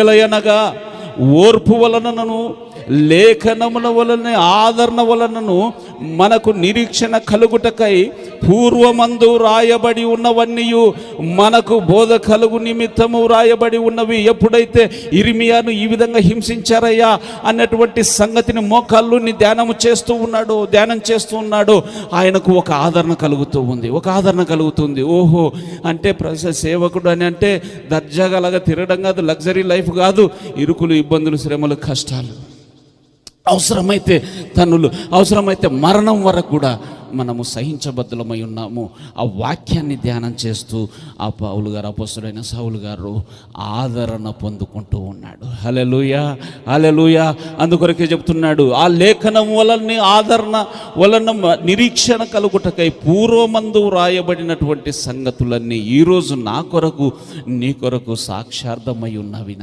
ఎలయనగా ఓర్పు వలనను లేఖనముల వలన ఆదరణ వలనను మనకు నిరీక్షణ కలుగుటకై పూర్వమందు రాయబడి ఉన్నవన్నీయు మనకు బోధ కలుగు నిమిత్తము రాయబడి ఉన్నవి. ఎప్పుడైతే ఇర్మియాను ఈ విధంగా హింసించారయ్యా అన్నటువంటి సంగతిని మోకాళ్ళుని ధ్యానం చేస్తూ ఉన్నాడు, ఆయనకు ఒక ఆదరణ కలుగుతుంది. ఓహో, అంటే సేవకుడు అని అంటే దర్జాగలగా తిరగడం కాదు, లగ్జరీ లైఫ్ కాదు, ఇరుకులు, ఇబ్బందులు, శ్రమలు, కష్టాలు, అవసరమైతే తన్నులు, అవసరమైతే మరణం వరకు కూడా మనము సహించబద్ధులమై ఉన్నాము. ఆ వాక్యాన్ని ధ్యానం చేస్తూ ఆ పౌలు గారు, అపోస్తలుడైన సౌలు గారు ఆదరణ పొందుకుంటూ ఉన్నాడు. హల్లెలూయా, హల్లెలూయా. అందుకొరకే చెప్తున్నాడు, ఆ లేఖనం వలన ఆదరణ వలన నిరీక్షణ కలుగుటకై పూర్వమందు రాయబడినటువంటి సంగతులన్నీ ఈరోజు నా కొరకు నీ కొరకు సాక్షార్థమై ఉన్నవి.